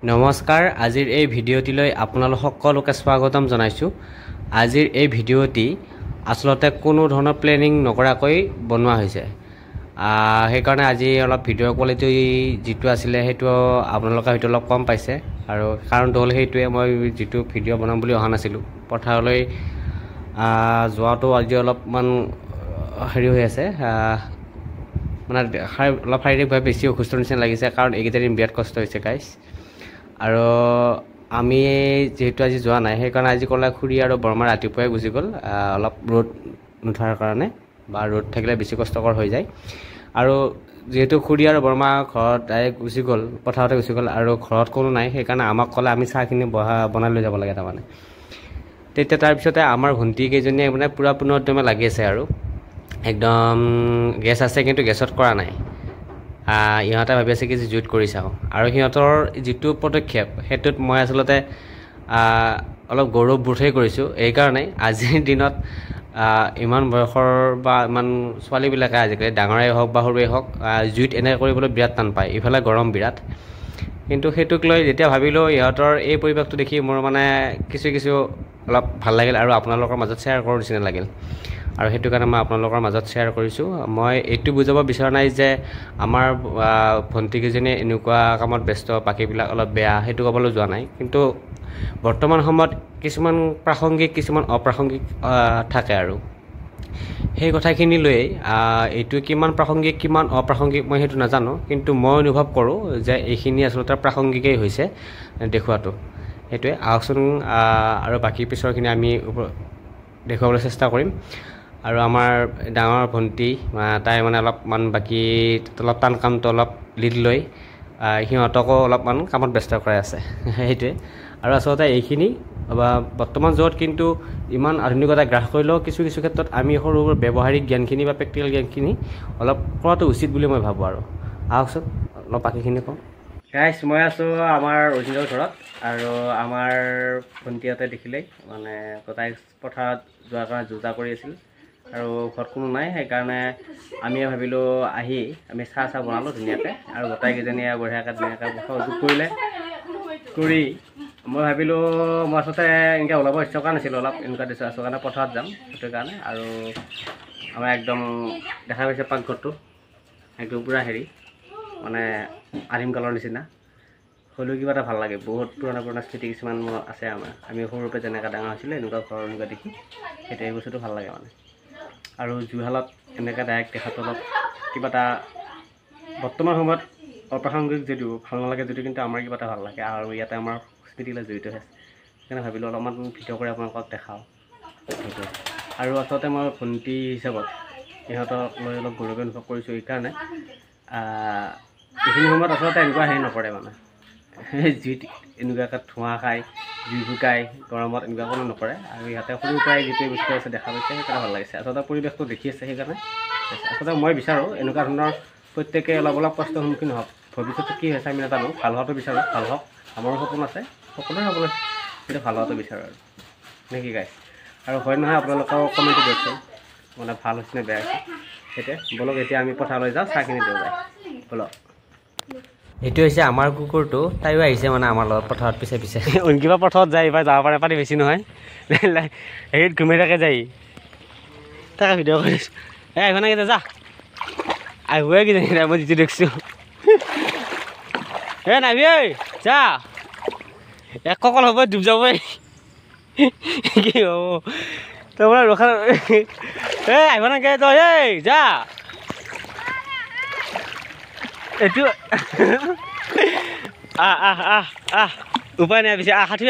নমস্কাৰ আজিৰ এই ভিডিঅ'টিলৈ আপোনালোক সকলোকে স্বাগতম জনাইছো। আজিৰ এই ভিডিঅ'টি আসলতে কোনো ধৰণৰ প্লেনিং নকৰাকৈ বনোৱা হৈছে। সেইকাৰণে আজি অলপ ভিডিঅ' কোৱালিটি যিটো আছিলে সেইটো আপোনালোকে হয়তো অলপ কম পাইছে আৰু কাৰণটো হ'ল সেইটোৱে মই যিটো ভিডিঅ' বনাম বুলি অহা নাছিলোঁ। পথাৰলৈ যোৱাটো আজি অলপমান হেৰি হৈ আছে, মানে অলপ শাৰীৰিকভাৱে বেছি অসুস্থ নিচিনা লাগিছে, কাৰণ এইকেইটা দিন বিৰাট কষ্ট হৈছে গাইজ। আৰু আমি যেহেতু আজি যোৱা নাই সেইকাৰণে আজি ক'লে খুৰী আৰু বৰমা ৰাতিপুৱাই গুচি গ'ল, অলপ ৰ'দ নুঠাৰ কাৰণে, বা ৰ'দ থাকিলে বেছি কষ্টকৰ হৈ যায়। আৰু যিহেতু খুৰী আৰু বৰমা ঘৰত ডাইৰেক্ট গুচি গ'ল, পথাৰতে গুচি গ'ল আৰু ঘৰত কোনো নাই, সেইকাৰণে আমাক ক'লে আমি চাহখিনি বনাই লৈ যাব লাগে তাৰমানে। তেতিয়া তাৰপিছতে আমাৰ ভণ্টি কেইজনীয়ে মানে পূৰা পুনৰ লাগি আছে আৰু একদম গেছ আছে কিন্তু গেছত কৰা নাই। ইহঁতে ভাবি আছে কি জুইত কৰি চাওঁ, আৰু সিহঁতৰ যিটো পদক্ষেপ সেইটোত মই আচলতে অলপ গৌৰৱবোধেই কৰিছোঁ। এইকাৰণেই আজিৰ দিনত ইমান বয়সৰ বা ইমান ছোৱালীবিলাকে আজিকালি ডাঙৰেই হওক বা সৰুৱেই হওক জুইত এনেকৈ কৰিবলৈ বিৰাট টান পায়। ইফালে গৰম বিৰাট, কিন্তু সেইটোক লৈ যেতিয়া ভাবিলোঁ ইহঁতৰ এই পৰিৱেশটো দেখি মোৰ মানে কিছু অলপ ভাল লাগিল আৰু আপোনালোকৰ মাজত শ্বেয়াৰ কৰোঁ নিচিনা লাগিল, আৰু সেইটো কাৰণে মই আপোনালোকৰ মাজত শ্বেয়াৰ কৰিছোঁ। মই এইটো বুজাব বিচৰা নাই যে আমাৰ ভণ্টিকেইজনীয়ে এনেকুৱা কামত ব্যস্ত, বাকীবিলাক অলপ বেয়া, সেইটো ক'বলৈ যোৱা নাই। কিন্তু বৰ্তমান সময়ত কিছুমান প্ৰাসংগিক কিছুমান অপ্ৰাসংগিক থাকে, আৰু সেই কথাখিনি লৈয়ে এইটো কিমান প্ৰাসংগিক কিমান অপ্ৰাসংগিক মই সেইটো নাজানো, কিন্তু মই অনুভৱ কৰোঁ যে এইখিনি আচলতে প্ৰাসংগিকেই হৈছে দেখুৱাটো। সেইটোৱে আহকচোন, আৰু বাকী পিছৰখিনি আমি দেখুৱাবলৈ চেষ্টা কৰিম। আৰু আমাৰ ডাঙৰ ভণ্টি তাই মানে অলপমান বাকী অলপ টান কামটো অলপ লিড লৈ সিহঁতকো অলপমান কামত ব্যস্ত কৰাই আছে, সেইটোৱে। আৰু আচলতে এইখিনি বৰ্তমান য'ত কিন্তু ইমান আধুনিকতা গ্ৰাস কৰিলেও কিছু ক্ষেত্ৰত আমি সৰু ব্যৱহাৰিক জ্ঞানখিনি বা প্ৰেক্টিকেল জ্ঞানখিনি অলপ কৰাটো উচিত বুলি মই ভাবোঁ। আৰু আহকচোন অলপ বাকীখিনি কওঁ। গাইজ, মই আছোঁ আমাৰ অৰিজিনেল ঘৰত, আৰু আমাৰ ভণ্টিহঁতে দেখিলেই মানে তাই পথাৰত যোৱাৰ কাৰণে যোজা কৰি আছিল আৰু ঘৰত কোনো নাই। সেইকাৰণে আমি ভাবিলোঁ আহি আমি চাহ বনালোঁ ধুনীয়াকৈ, আৰু গোটাইকেইজনীয়ে বঢ়িয়াকৈ সহযোগ কৰিলে। কৰি মই ভাবিলোঁ মই আচলতে এনেকৈ ওলাব ইচ্ছা কৰা নাছিলোঁ, অলপ এনেকুৱা দিছোঁ আছোঁ কাৰণে পথাৰত যাম, সেইটো কাৰণে। আৰু আমাৰ একদম দেখা পাইছে পাকঘৰটো একদম পূৰা হেৰি মানে আদিম কালৰ নিচিনা, হ'লেও কিবা এটা ভাল লাগে। বহুত পুৰণা স্মৃতি কিছুমান আছে আমাৰ, আমি সৰুৰ পৰা যেনেকৈ ডাঙৰ হৈছিলোঁ এনেকুৱা ঘৰ এনেকুৱা দেখি, সেইটো এই বস্তুটো ভাল লাগে মানে। আৰু জুইশালত এনেকৈ ডাইৰেক্ট দেখাটো অলপ কিবা এটা বৰ্তমান সময়ত অপ্ৰাসংগিক যদিও ভাল নালাগে, যদিও কিন্তু আমাৰ কিবা এটা ভাল লাগে, আৰু ইয়াতে আমাৰ স্মৃতিবিলাক জড়িত হৈ আছে। সেইকাৰণে ভাবিলোঁ অলপমান ভিডিঅ' কৰি আপোনালোকক দেখাওঁ সেইটো। আৰু আচলতে মই ভণ্টি হিচাপত ইহঁতক লৈ অলপ গৌৰৱ অনুভৱ কৰিছোঁ। এইকাৰণে এইখিনি সময়ত আচলতে এনেকুৱা হেৰি নকৰে, মানে জুইত এনেকুৱাকৈ ধোঁৱা খাই জুই ফুকাই গৰমত এনেকুৱা কোনো নকৰে। আৰু ইহঁতে সৰুৰ পৰাই যিটো বস্তু আছে দেখা পাইছে, সেইকাৰণে ভাল লাগিছে। আচলতে পৰিৱেশটো দেখি আছে, সেইকাৰণে আচলতে মই বিচাৰোঁ এনেকুৱা ধৰণৰ প্ৰত্যেকে অলপ কষ্টৰ সন্মুখীন হওক। ভৱিষ্যতে কি হৈছে আমি নাজানো, ভাল হোৱাটো বিচাৰোঁ, ভাল হওক। আমাৰো সপোন আছে, সকলোৰে সপোন আছে, কিন্তু ভাল হোৱাটো বিচাৰোঁ আৰু নে কি গাইজ? আৰু হয় নহয় আপোনালোকেও কমেণ্টটো দিয়কচোন, মানে ভাল হৈছে নে বেয়া হৈছে। সেইটোৱে ব'লক এতিয়া আমি পথাৰলৈ যাওঁ, চাহখিনি দিওঁ যায়, ব'লক। এইটো হৈছে আমাৰ কুকুৰটো, তাইও আহিছে মানে আমাৰ লগত পথাৰত পিছে কিবা পথাৰত যায়, এইবাৰ যাব পাৰে, পানী বেছি নহয়, হেৰিত ঘুমাই থাকে যায়, তাকে ভিডিঅ' কৰিছোঁ। আহিব নে কেতিয়া যা আহিবই কিজানি, মই যিটো দেখিছোঁ। নাবি ঐ যা, এক কঁকাল হ'ব ডুব যাবই, কি হ'ব তই বোলে ৰখা। আহিব নাগে তই, যা এইটো উপায় নাই, পিছে সাঁতুৰি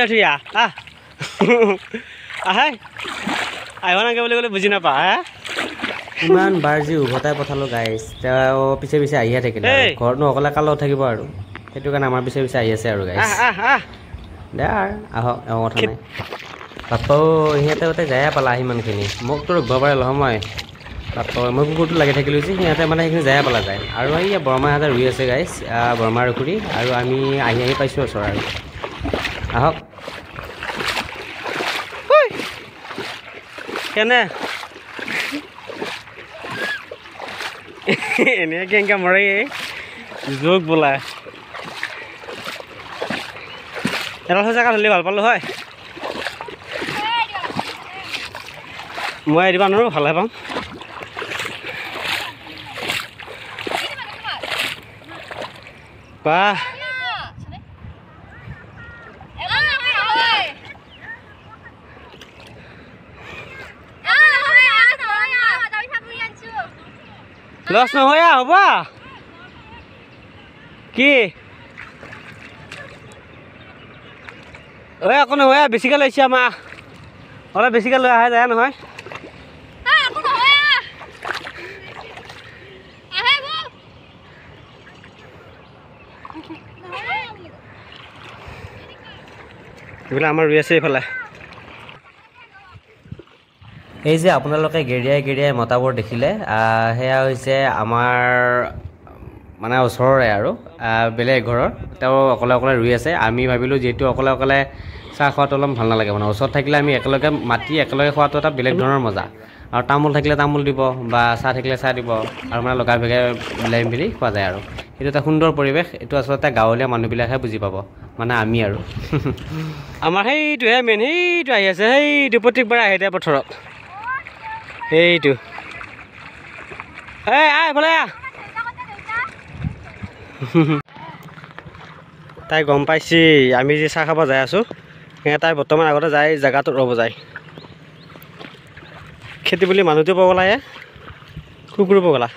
আহিব নাগে বুলি ক'লে বুজি নাপা। ইমান বাৰ যি উভতাই পঠালোঁ গাইজ, তেওঁ পিছে আহিয়ে থাকিলে, ঘৰতনো অকলে কাৰ লগত থাকিব, আৰু সেইটো কাৰণে আমাৰ পিছে আহি আছে আৰু গাইজ। দে আৰু আহক, কথা নাই। বাপা সিহঁতে যায়ে পালা সিমানখিনি, মোকতো ৰখিব পাৰে সময়। বাপা মই কুকুৰটো লাগি থাকিলোঁ যে, সিহঁতে মানে সেইখিনি যায়ে পালা যায়। আৰু এই বৰমাহঁতে ৰুই আছে গাইজ, বৰমা আৰু খুৰী, আৰু আমি আহি পাইছোঁ ওচৰ। আৰু আহক কেনে এনেকৈ মৰে যোগ বোলা। এডাল সঁচাকৈ ধৰিলে ভাল পালোঁ হয় মই এৰিব নোৱাৰোঁ ভালহে পাওঁ বাহ লছ নহয় হ'ব কি ঐ একো নহয় বেছিকৈ লৈছে আমাৰ অলপ বেছিকৈ লৈ অহা যায় নহয় এইবিলাক আমাৰ ৰুই আছে এইফালে এই যে আপোনালোকে গেৰিয়াই গেৰিয়াই মতাবোৰ দেখিলে সেয়া হৈছে আমাৰ মানে ওচৰৰে আৰু বেলেগ ঘৰৰ তেওঁ অকলে অকলে ৰুই আছে আমি ভাবিলোঁ যিহেতু অকলে অকলে চাহ খোৱাটো অলপ ভাল নালাগে মানে ওচৰত থাকিলে আমি একেলগে মাতি একেলগে খোৱাটো এটা বেলেগ ধৰণৰ মজা আৰু তামোল থাকিলে তামোল দিব বা চাহ থাকিলে চাহ দিব আৰু মানে লগা ভেগে মিলাই মেলি খোৱা যায় আৰু এইটো এটা সুন্দৰ পৰিৱেশ এইটো আচলতে গাঁৱলীয়া মানুহবিলাকহে বুজি পাব মানে আমি আৰু আমাৰ সেইটোহে মেইন সেইটো আহি আছে সেইটো প্ৰত্যেকবাৰে আহে এতিয়া পথাৰত সেইটো এই এইফালে তাই গম পাইছি আমি যে চাহ খাব যাই আছোঁ তাই বৰ্তমান আগতে যায় জেগাটোত ৰ'ব যায় খেতি বুলি মানুহটো পগলাহে কুকুৰো পগলা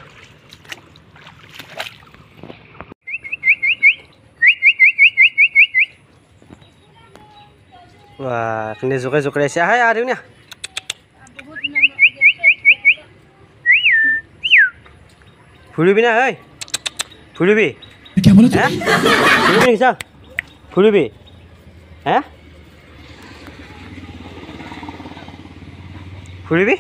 এইখিনি জোকাই জোকাই আছে আহে দিওঁ না ফুৰিবি না ঐ ফুৰিবি ফুৰিবি নেকি ফুৰিবি হে ফুৰিবি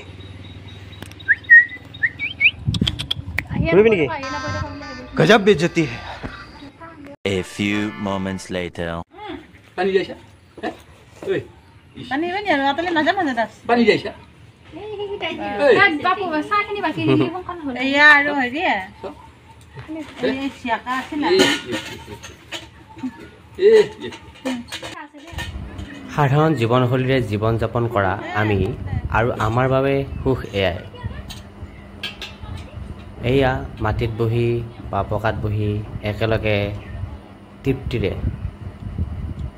ফুৰিবি নেকি গজব বেজ্জতি হে A few moments later. Pani যাইছা ওই পানী পানী আৰু আতলে নাযাম না দাস pani যাইছা বাপু চাহখিনি বাকি দিলি কোন হ'ল এয়া আৰু হেৰি এই চিয়াকা আছিল না সাধাৰণ জীৱনশৈলীৰে জীৱন যাপন কৰা আমি আৰু আমাৰ বাবে সুখ এয়াই এয়া মাটিত বহি বা পকাত বহি একেলগে তৃপ্তিৰে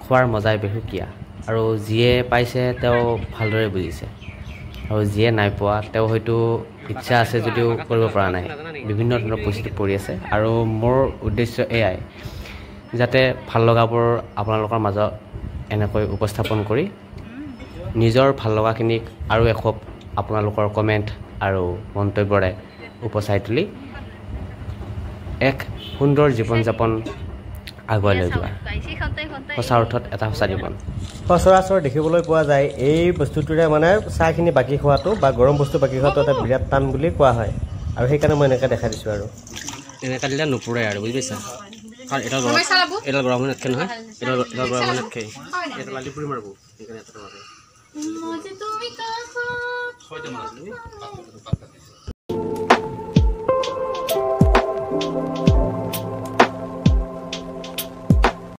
খোৱাৰ মজাই বেহুকীয়া আৰু যিয়ে পাইছে তেওঁ ভালদৰে বুজিছে আৰু যিয়ে নাই পোৱা তেওঁ হয়তো ইচ্ছা আছে যদিও কৰিব পৰা নাই বিভিন্ন ধৰণৰ পৰিস্থিতি পৰি আছে আৰু মোৰ উদ্দেশ্য এয়াই যাতে ভাল লগাবোৰ আপোনালোকৰ মাজত এনেকৈ উপস্থাপন কৰি নিজৰ ভাল লগাখিনিক আৰু এখোপ আপোনালোকৰ কমেণ্ট আৰু মন্তব্যৰে উপচাই তুলি এক সুন্দৰ জীৱন যাপন আগুৱাই লৈ যোৱা সঁচা অৰ্থত এটা সঁচা জীৱন সচৰাচৰ দেখিবলৈ পোৱা যায় এই বস্তুটোৰে মানে চাহখিনি বাকী খোৱাটো বা গৰম বস্তু বাকী খোৱাটো এটা বিৰাট টান বুলি কোৱা হয় আৰু সেইকাৰণে মই এনেকৈ দেখাই দিছোঁ আৰু এনেকৈ দিলে নুপুৰে আৰু বুজি পাইছা কাৰণ এটা গৰম হৈ নাথাকে নহয় এটা গৰম হৈ নাথাকে এটা লালি পুৰি মাৰিব সেইকাৰণে এটা